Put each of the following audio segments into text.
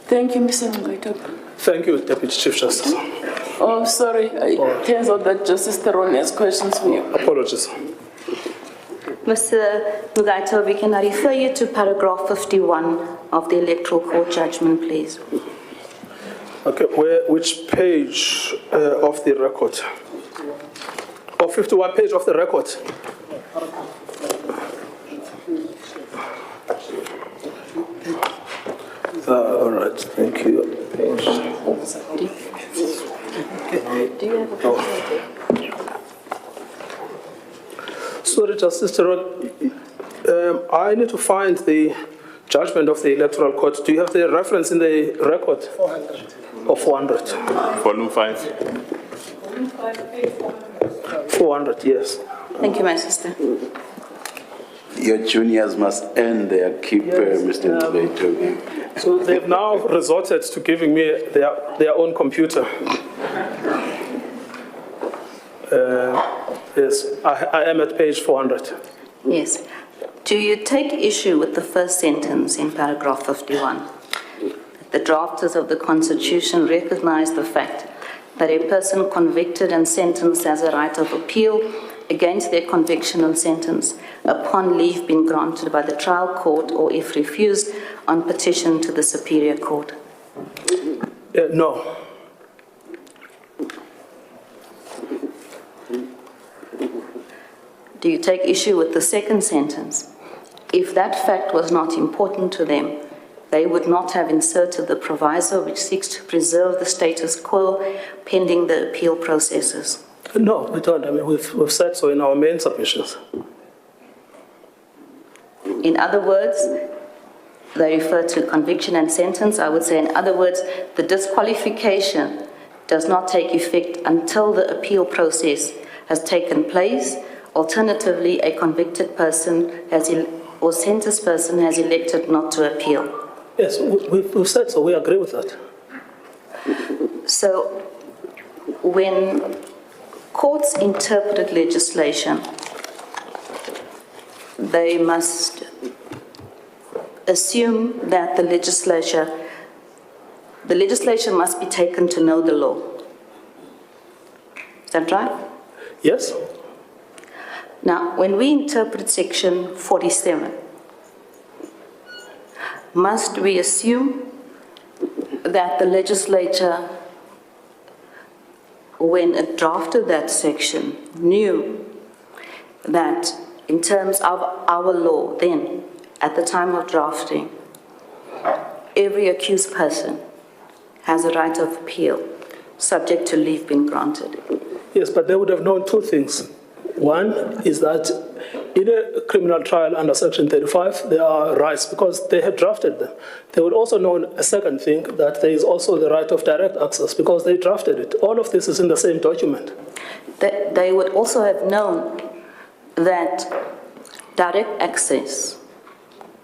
Thank you, Mr. Ngcukaitobi. Thank you, Deputy Chief Justice. Oh, sorry. It turns out that Justice Theron has questions for you. Apologies. Mr. Ngcukaitobi, can I refer you to paragraph 51 of the Electoral Court judgment, please? Okay, which page of the record? Or 51 page of the record? All right, thank you. Do you have a question? Sorry, Justice Theron, I need to find the judgment of the Electoral Court. Do you have the reference in the record? 400. Or 400? Volume 5. 400, yes. Thank you, my sister. Your juniors must earn their keep, Mr. Ngcukaitobi. So they've now resorted to giving me their own computer. Yes, I am at page 400. Yes. Do you take issue with the first sentence in paragraph 51? The drafters of the Constitution recognize the fact that a person convicted and sentenced has a right of appeal against their conviction and sentence upon leave being granted by the trial court or if refused on petition to the Superior Court. No. Do you take issue with the second sentence? If that fact was not important to them, they would not have inserted the proviso which seeks to preserve the status quo pending the appeal processes. No, we don't. I mean, we've said so in our main submissions. In other words, they refer to conviction and sentence. I would say, in other words, the disqualification does not take effect until the appeal process has taken place. Alternatively, a convicted person or sentenced person has elected not to appeal. Yes, we've said so. We agree with that. So, when courts interpret legislation, they must assume that the legislation must be taken to know the law. Is that right? Yes. Now, when we interpret section 47, must we assume that the legislature, when it drafted that section, knew that in terms of our law then, at the time of drafting, every accused person has a right of appeal subject to leave being granted? Yes, but they would have known two things. One is that in a criminal trial under Section 35, there are rights because they had drafted them. They would also know a second thing, that there is also the right of direct access because they drafted it. All of this is in the same document. They would also have known that direct access,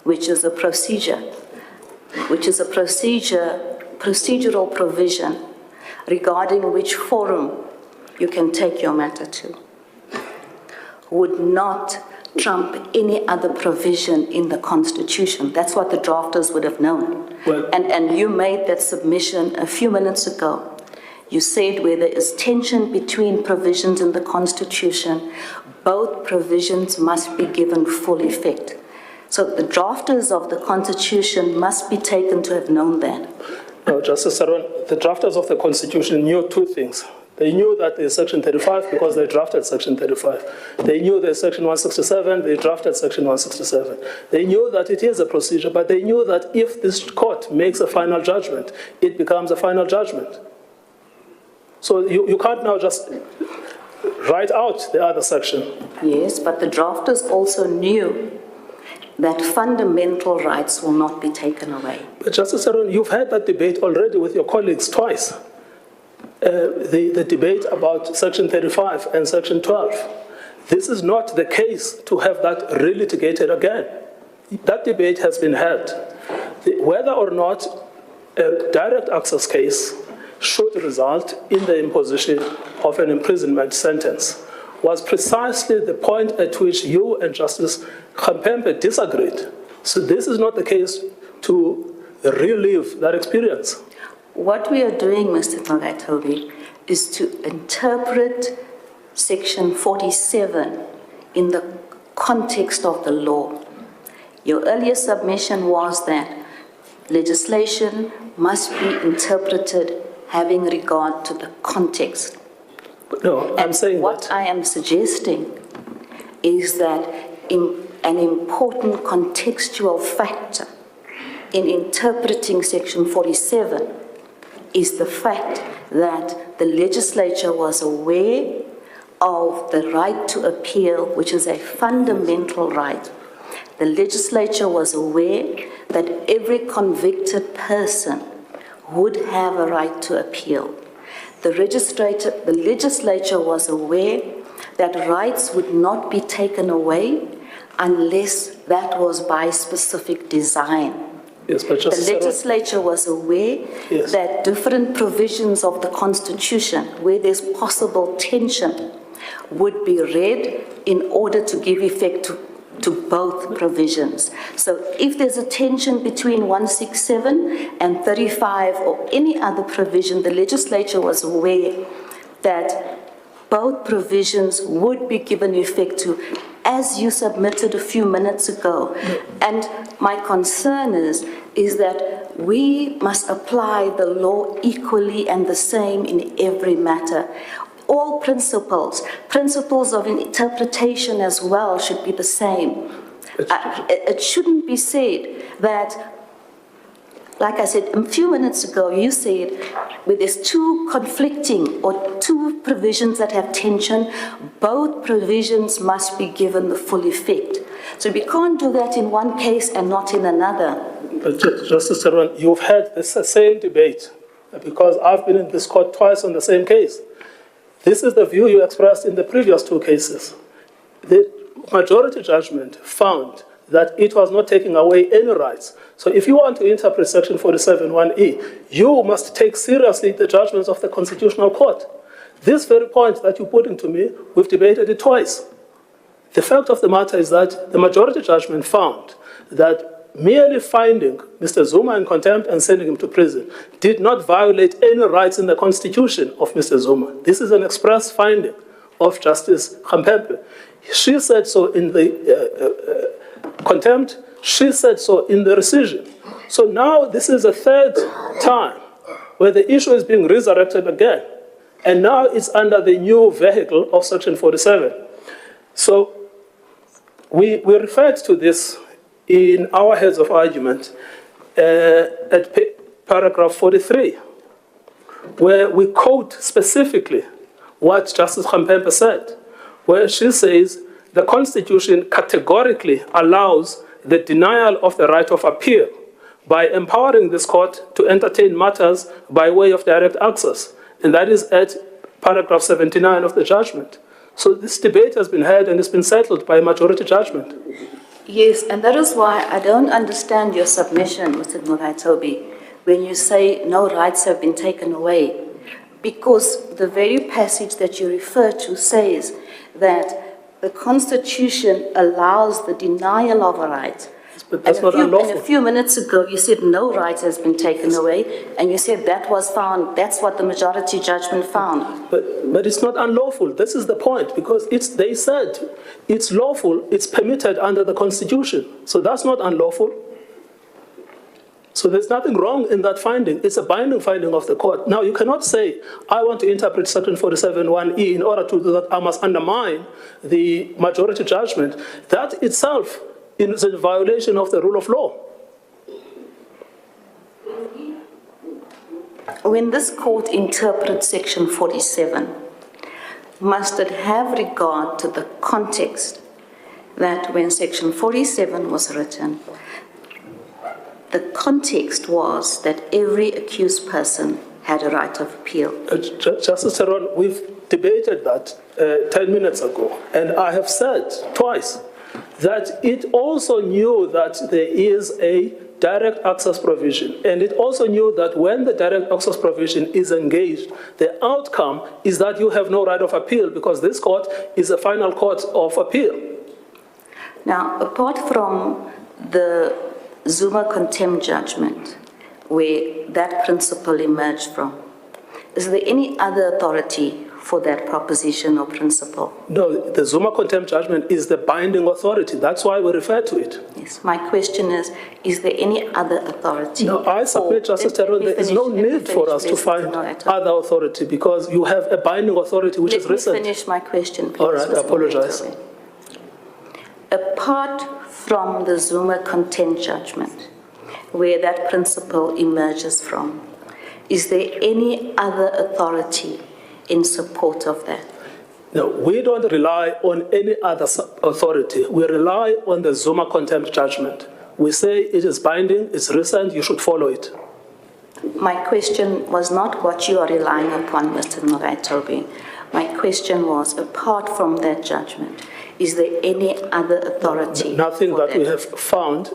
which is a procedural provision regarding which forum you can take your matter to, would not trump any other provision in the Constitution. That's what the drafters would have known. Well, and you made that submission a few minutes ago. You said where there is tension between provisions in the Constitution, both provisions must be given full effect. So the drafters of the Constitution must be taken to have known that. No, Justice Theron, the drafters of the Constitution knew two things. They knew that there's Section 35 because they drafted Section 35. They knew there's Section 167, they drafted Section 167. They knew that it is a procedure, but they knew that if this court makes a final judgment, it becomes a final judgment. So you can't now just write out the other section. Yes, but the drafters also knew that fundamental rights will not be taken away. But Justice Theron, you've had that debate already with your colleagues twice. The debate about Section 35 and Section 12. This is not the case to have that relitigated again. That debate has been held. Whether or not a direct access case should result in the imposition of an imprisonment sentence was precisely the point at which you and Justice Khampembe disagreed. So this is not the case to relive that experience. What we are doing, Mr. Ngcukaitobi, is to interpret Section 47 in the context of the law. Your earlier submission was that legislation must be interpreted having regard to the context. No, I'm saying what I am suggesting is that an important contextual factor in interpreting Section 47 is the fact that the legislature was aware of the right to appeal, which is a fundamental right. The legislature was aware that every convicted person would have a right to appeal. The legislature was aware that rights would not be taken away unless that was by specific design. Yes, but the legislature was aware that different provisions of the Constitution, where there's possible tension, would be read in order to give effect to both provisions. So if there's a tension between 167 and 35 or any other provision, the legislature was aware that both provisions would be given effect to, as you submitted a few minutes ago. And my concern is that we must apply the law equally and the same in every matter. All principles of interpretation as well should be the same. It shouldn't be said that, like I said a few minutes ago, you said where there's two conflicting or two provisions that have tension, both provisions must be given the full effect. So we can't do that in one case and not in another. But Justice Saron, you've had this same debate because I've been in this court twice on the same case. This is the view you expressed in the previous two cases. The majority judgment found that it was not taking away any rights. So if you want to interpret Section 47(1)(e), you must take seriously the judgments of the Constitutional Court. This very point that you put into me, we've debated it twice. The fact of the matter is that the majority judgment found that merely finding Mr. Zuma in contempt and sending him to prison did not violate any rights in the Constitution of Mr. Zuma. This is an express finding of Justice Khampepe. She said so in the contempt, she said so in the rescission. So now this is a third time where the issue is being resurrected again. And now it's under the new vehicle of Section 47. So we referred to this in our heads of argument at paragraph 43, where we quote specifically what Justice Khampepe said, where she says, the Constitution categorically allows the denial of the right of appeal by empowering this court to entertain matters by way of direct access. And that is at paragraph 79 of the judgment. So this debate has been had and it's been settled by majority judgment. Yes, and that is why I don't understand your submission, Mr. Ngcukaitobi, when you say no rights have been taken away, because the very passage that you refer to says that the Constitution allows the denial of a right. But that's not unlawful. And a few minutes ago, you said no right has been taken away, and you said that was found, that's what the majority judgment found. But it's not unlawful. This is the point, because they said it's lawful, it's permitted under the Constitution. So that's not unlawful. So there's nothing wrong in that finding. It's a binding finding of the court. Now, you cannot say, I want to interpret Section 47(1)(e). In order to do that, I must undermine the majority judgment. That itself is a violation of the rule of law. When this court interprets Section 47, must it have regard to the context that when Section 47 was written, the context was that every accused person had a right of appeal? Justice Saron, we've debated that 10 minutes ago, and I have said twice that it also knew that there is a direct access provision, and it also knew that when the direct access provision is engaged, the outcome is that you have no right of appeal because this court is a final court of appeal. Now, apart from the Zuma contempt judgment, where that principle emerged from? Is there any other authority for that proposition or principle? No, the Zuma contempt judgment is the binding authority. That's why we refer to it. Yes, my question is there any other authority? No, I submit, Justice Terron, there is no need for us to find other authority because you have a binding authority which is recent. Let me finish my question, please. All right, I apologize. Apart from the Zuma contempt judgment, where that principle emerges from, is there any other authority in support of that? No, we don't rely on any other authority. We rely on the Zuma contempt judgment. We say it is binding, it's recent, you should follow it. My question was not what you are relying upon, Mr. Ngcukaitobi. My question was, apart from that judgment, is there any other authority? Nothing that we have found,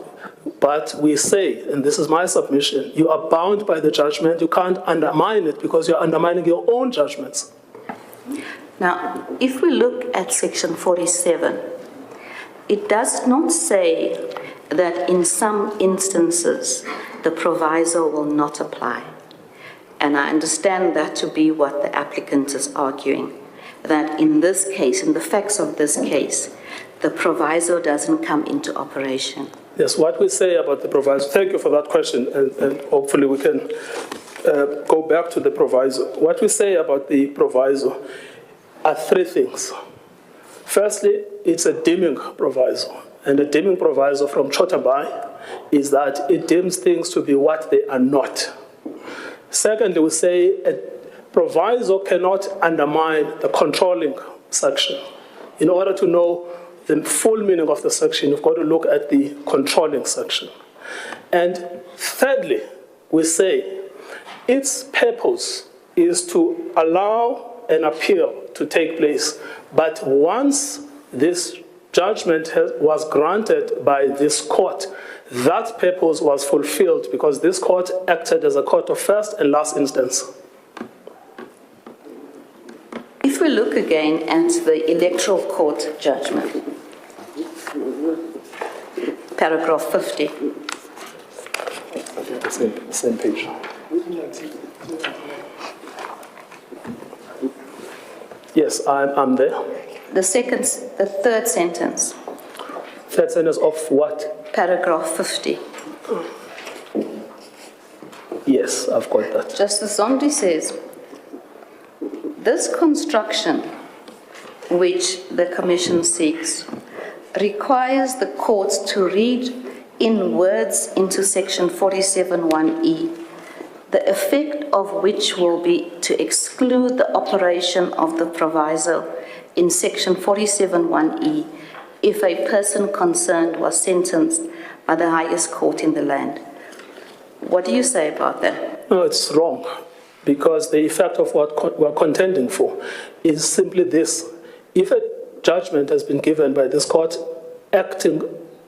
but we say, and this is my submission, you are bound by the judgment, you can't undermine it because you're undermining your own judgments. Now, if we look at section 47, it does not say that in some instances the proviso will not apply. And I understand that to be what the applicant is arguing, that in this case, in the facts of this case, the proviso doesn't come into operation. Yes, what we say about the proviso, thank you for that question, and hopefully we can go back to the proviso. What we say about the proviso are three things. Firstly, it's a deeming proviso, and a deeming proviso from Chotabai is that it deems things to be what they are not. Secondly, we say a proviso cannot undermine the controlling section. In order to know the full meaning of the section, you've got to look at the controlling section. And thirdly, we say its purpose is to allow an appeal to take place. But once this judgment was granted by this court, that purpose was fulfilled because this court acted as a court of first and last instance. If we look again at the electoral court judgment, paragraph 50. Same page. Yes, I'm there. The third sentence. Third sentence of what? Paragraph 50. Yes, I've got that. Justice Zondi says, this construction which the Commission seeks requires the courts to read in words into section 47(1)(e), the effect of which will be to exclude the operation of the proviso in section 47(1)(e) if a person concerned was sentenced by the highest court in the land. What do you say about that? No, it's wrong, because the effect of what we're contending for is simply this. If a judgment has been given by this court acting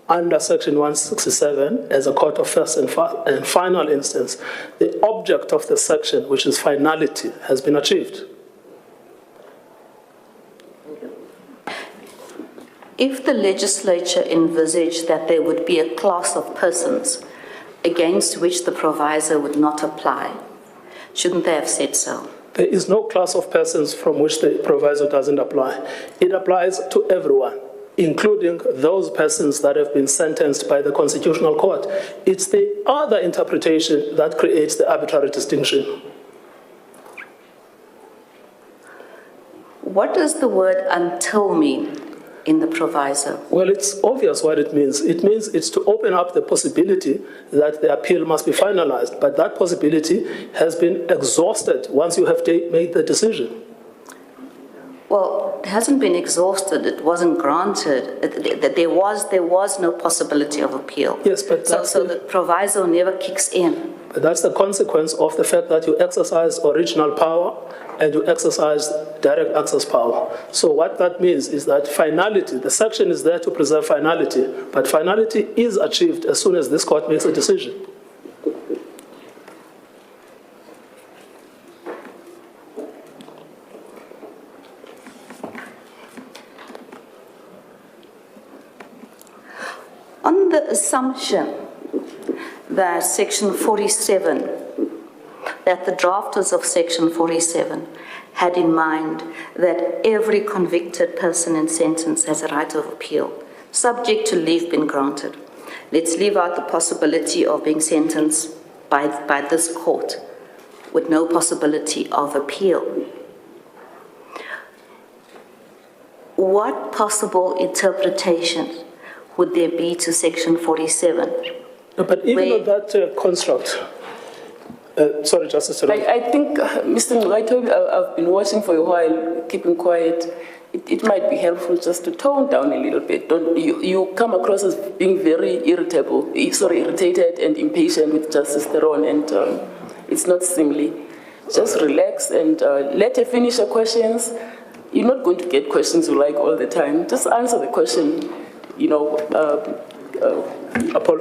under section 167 as a court of first and final instance, the object of the section, which is finality, has been achieved. If the legislature envisaged that there would be a class of persons against which the proviso would not apply, shouldn't they have said so? There is no class of persons from which the proviso doesn't apply. It applies to everyone, including those persons that have been sentenced by the Constitutional Court. It's the other interpretation that creates the arbitrary distinction. What does the word until mean in the proviso? Well, it's obvious what it means. It means it's to open up the possibility that the appeal must be finalized, but that possibility has been exhausted once you have made the decision. Well, it hasn't been exhausted. It wasn't granted. There was no possibility of appeal. Yes, but so the proviso never kicks in. But that's the consequence of the fact that you exercise original power and you exercise direct access power. So what that means is that finality, the section is there to preserve finality, but finality is achieved as soon as this court makes a decision. On the assumption that Section 47, that the drafters of Section 47 had in mind that every convicted person in sentence has a right of appeal, subject to leave being granted. Let's leave out the possibility of being sentenced by this court with no possibility of appeal. What possible interpretation would there be to Section 47? No, but even on that construct, sorry, Justice. I think, Mr. Ngcukaitobi, I've been watching for a while, keeping quiet. It might be helpful just to tone down a little bit. Don't you come across as being very irritated and impatient with Justice Theron, and it's not seemly. Just relax and let her finish her questions. You're not going to get questions you like all the time. Just answer the question, you know.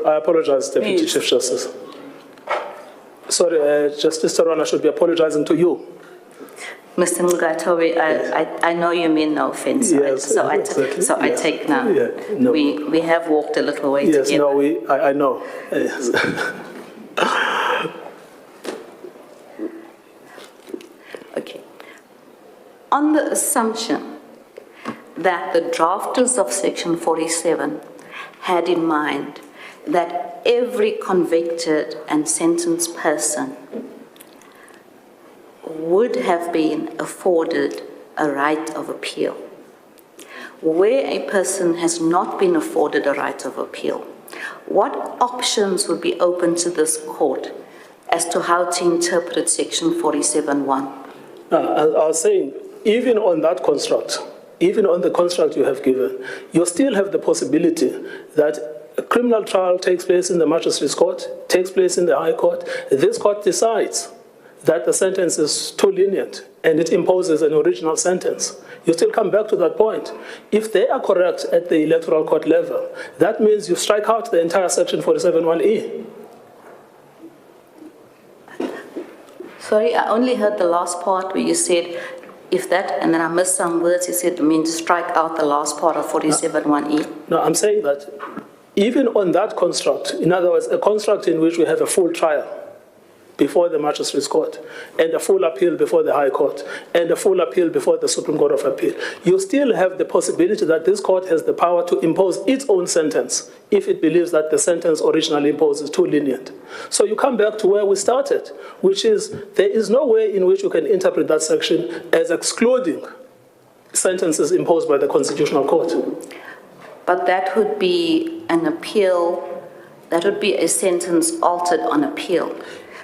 I apologize, Deputy Chief Justice. Sorry, Justice Theron, I should be apologizing to you. Mr. Ngcukaitobi, I know you mean no offense, yes, so exactly. I take now. Yeah, no. We have walked a little way together. Yes, no, I know. Yes. Okay. On the assumption that the drafters of Section 47 had in mind that every convicted and sentenced person would have been afforded a right of appeal. Where a person has not been afforded a right of appeal, what options would be open to this court as to how to interpret Section 47(1)? I was saying, even on that construct, even on the construct you have given, you still have the possibility that a criminal trial takes place in the magistrate's court, takes place in the high court. This court decides that the sentence is too lenient and it imposes an original sentence. You still come back to that point. If they are correct at the electoral court level, that means you strike out the entire Section 47(1)(e). Sorry, I only heard the last part where you said, if that, and then I missed some words, you said, it means strike out the last part of 47(1)(e). No, I'm saying that even on that construct, in other words, a construct in which we have a full trial before the magistrate's court, and a full appeal before the high court, and a full appeal before the Supreme Court of Appeal, you still have the possibility that this court has the power to impose its own sentence if it believes that the sentence originally imposed is too lenient. So you come back to where we started, which is there is no way in which you can interpret that section as excluding sentences imposed by the Constitutional Court. But that would be an appeal, that would be a sentence altered on appeal.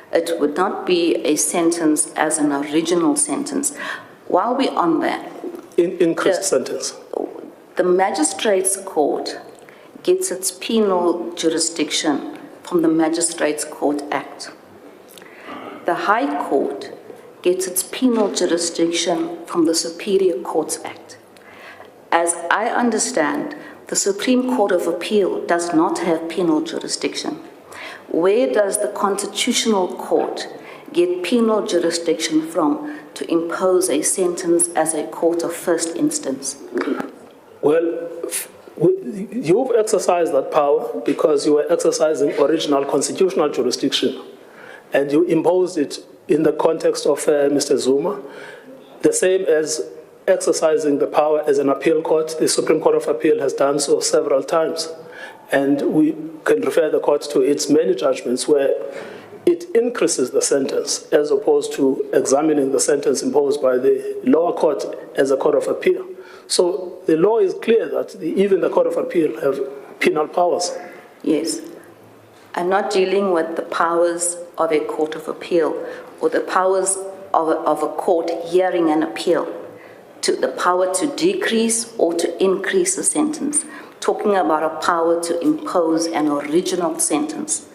It would not be a sentence as an original sentence. While we're on that, Increased sentence. The magistrate's court gets its penal jurisdiction from the Magistrates Court Act. The High Court gets its penal jurisdiction from the Superior Courts Act. As I understand, the Supreme Court of Appeal does not have penal jurisdiction. Where does the Constitutional Court get penal jurisdiction from to impose a sentence as a court of first instance? Well, you've exercised that power because you were exercising original constitutional jurisdiction, and you imposed it in the context of Mr. Zuma, the same as exercising the power as an appeal court. The Supreme Court of Appeal has done so several times. And we can refer the court to its many judgments where it increases the sentence as opposed to examining the sentence imposed by the lower court as a court of appeal. So the law is clear that even the court of appeal have penal powers. Yes. I'm not dealing with the powers of a court of appeal or the powers of a court hearing an appeal, to the power to decrease or to increase a sentence. Talking about a power to impose an original sentence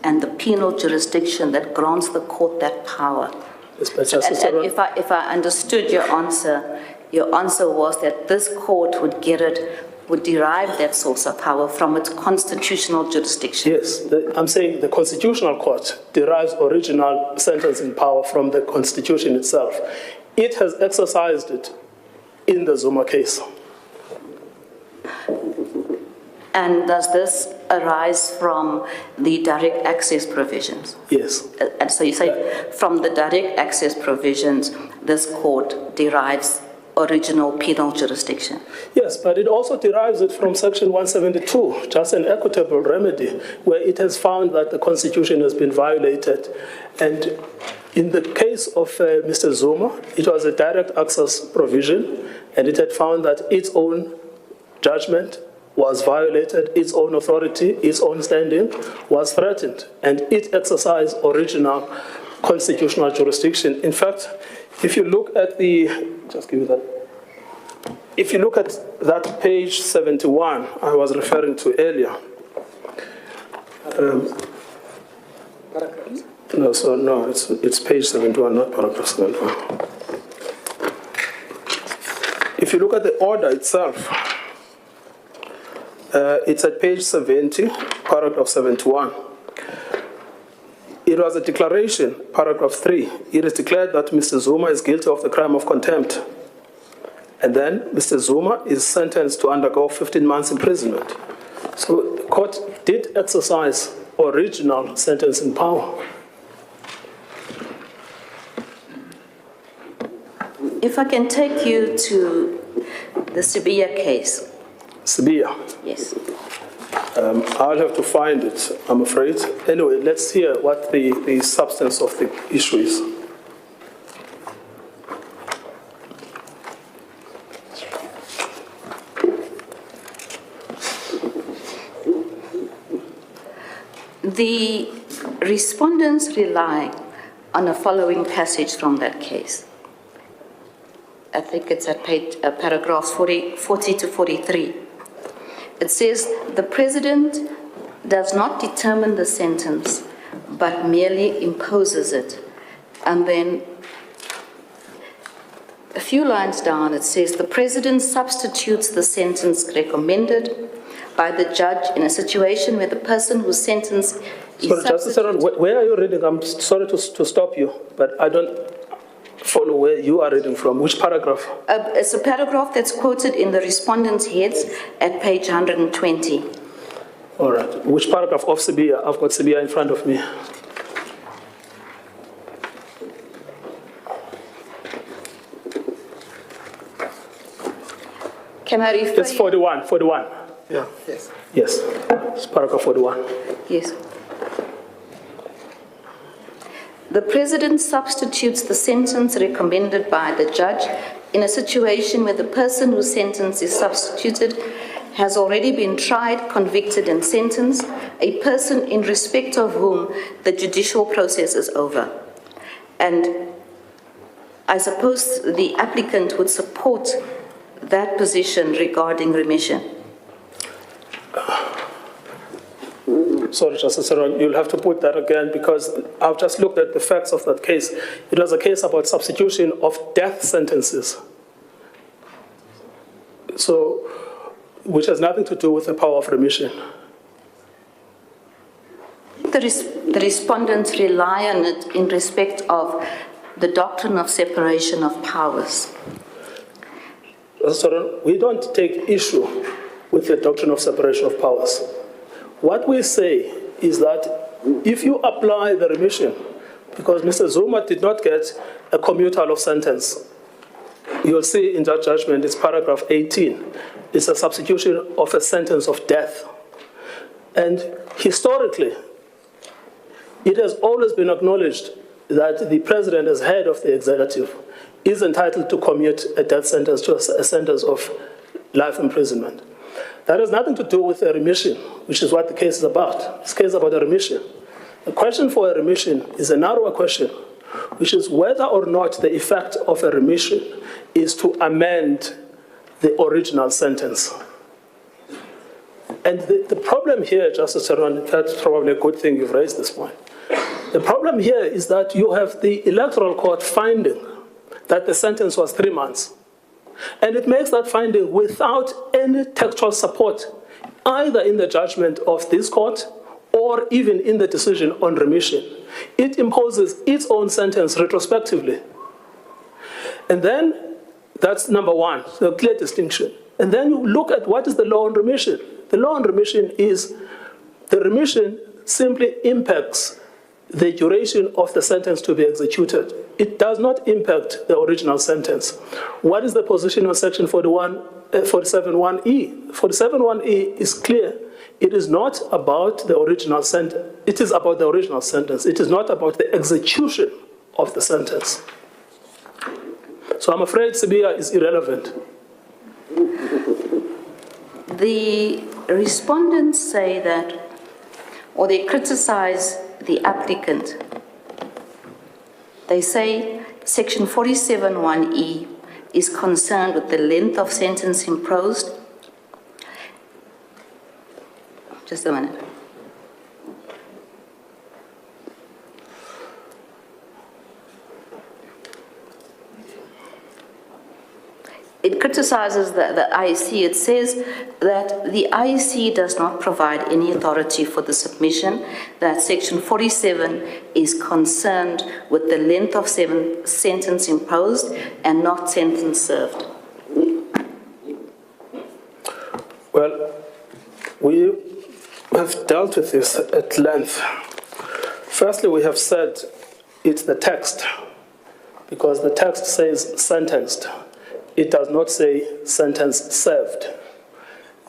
and the penal jurisdiction that grants the court that power. And if I understood your answer was that this court would derive that source of power from its constitutional jurisdiction. Yes, I'm saying the Constitutional Court derives original sentencing power from the Constitution itself. It has exercised it in the Zuma case. And does this arise from the direct access provisions? Yes. And so you say from the direct access provisions, this court derives original penal jurisdiction? Yes, but it also derives it from Section 172, just an equitable remedy, where it has found that the Constitution has been violated. And in the case of Mr. Zuma, it was a direct access provision, and it had found that its own judgment was violated, its own authority, its own standing was threatened, and it exercised original constitutional jurisdiction. In fact, if you look at the, just give me that. If you look at that page 71 I was referring to earlier, it's page 71, not paragraph 71. If you look at the order itself, it's at page 70, paragraph 71. It was a declaration, paragraph 3. It is declared that Mr. Zuma is guilty of the crime of contempt. And then Mr. Zuma is sentenced to undergo 15 months imprisonment. So the court did exercise original sentencing power. If I can take you to the Sibia case. Sibia. Yes. I'll have to find it, I'm afraid. Anyway, let's hear what the substance of the issue is. The respondents rely on the following passage from that case. I think it's at page, paragraphs 40 to 43. It says, the president does not determine the sentence, but merely imposes it. And then a few lines down, it says, the president substitutes the sentence recommended by the judge in a situation where the person whose sentence is Sorry, Justice Aaron, where are you reading? I'm sorry to stop you, but I don't follow where you are reading from. Which paragraph? It's a paragraph that's quoted in the respondent's heads at page 120. All right. Which paragraph of Sibia? I've got Sibia in front of me. Can I refer? It's 41. Yeah. Yes. Yes. It's paragraph 41. Yes. The president substitutes the sentence recommended by the judge in a situation where the person whose sentence is substituted has already been tried, convicted, and sentenced, a person in respect of whom the judicial process is over. And I suppose the applicant would support that position regarding remission. Sorry, Justice Aaron, you'll have to put that again because I've just looked at the facts of that case. It was a case about substitution of death sentences. So, which has nothing to do with the power of remission. The respondents rely on it in respect of the doctrine of separation of powers. Justice Aaron, we don't take issue with the doctrine of separation of powers. What we say is that if you apply the remission, because Mr. Zuma did not get a commutal of sentence, you'll see in that judgment, it's paragraph 18. It's a substitution of a sentence of death. And historically, it has always been acknowledged that the president, as head of the executive, is entitled to commute a death sentence to a sentence of life imprisonment. That has nothing to do with a remission, which is what the case is about. This case is about a remission. The question for a remission is a narrower question, which is whether or not the effect of a remission is to amend the original sentence. And the problem here, Justice Aaron, that's probably a good thing you've raised this point. The problem here is that you have the electoral court finding that the sentence was 3 months. And it makes that finding without any textual support, either in the judgment of this court or even in the decision on remission. It imposes its own sentence retrospectively. And then, that's number one, the clear distinction. And then you look at what is the law on remission. The law on remission is, the remission simply impacts the duration of the sentence to be executed. It does not impact the original sentence. What is the position of Section 47(1)(e)? 47(1)(e) is clear. It is not about the original sentence. It is about the original sentence. It is not about the execution of the sentence. So I'm afraid Sibia is irrelevant. The respondents say that, or they criticize the applicant. They say Section 47(1)(e) is concerned with the length of sentence imposed. Just a minute. It criticizes the IEC. It says that the IEC does not provide any authority for the submission, that Section 47 is concerned with the length of sentence imposed and not sentence served. Well, we have dealt with this at length. Firstly, we have said it's the text, because the text says sentenced. It does not say sentence served.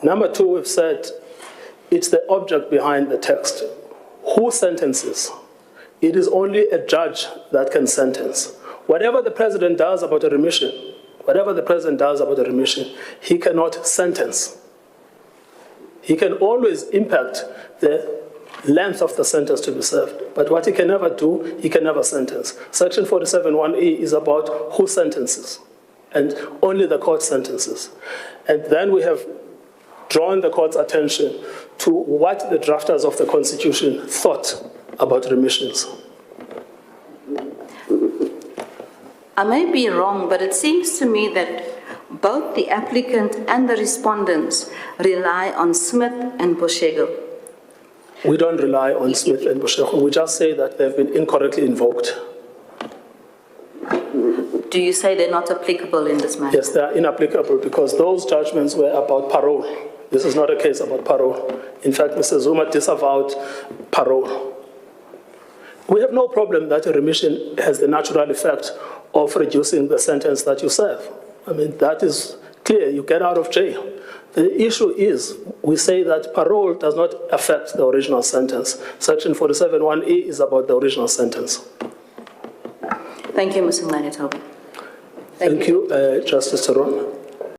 Number two, we've said it's the object behind the text. Who sentences? It is only a judge that can sentence. Whatever the president does about a remission, he cannot sentence. He can always impact the length of the sentence to be served. But what he can never do, he can never sentence. Section 47(1)(e) is about who sentences, and only the court sentences. And then we have drawn the court's attention to what the drafters of the Constitution thought about remissions. I may be wrong, but it seems to me that both the applicant and the respondents rely on Smith and Boshego. We don't rely on Smith and Boshego. We just say that they've been incorrectly invoked. Do you say they're not applicable in this matter? Yes, they are inapplicable because those judgments were about parole. This is not a case about parole. In fact, Mr. Zuma disavowed parole. We have no problem that a remission has the natural effect of reducing the sentence that you serve. I mean, that is clear. You get out of jail. The issue is, we say that parole does not affect the original sentence. Section 47(1)(e) is about the original sentence. Thank you, Mr. Ngcukaitobi. Thank you, Justice Taron.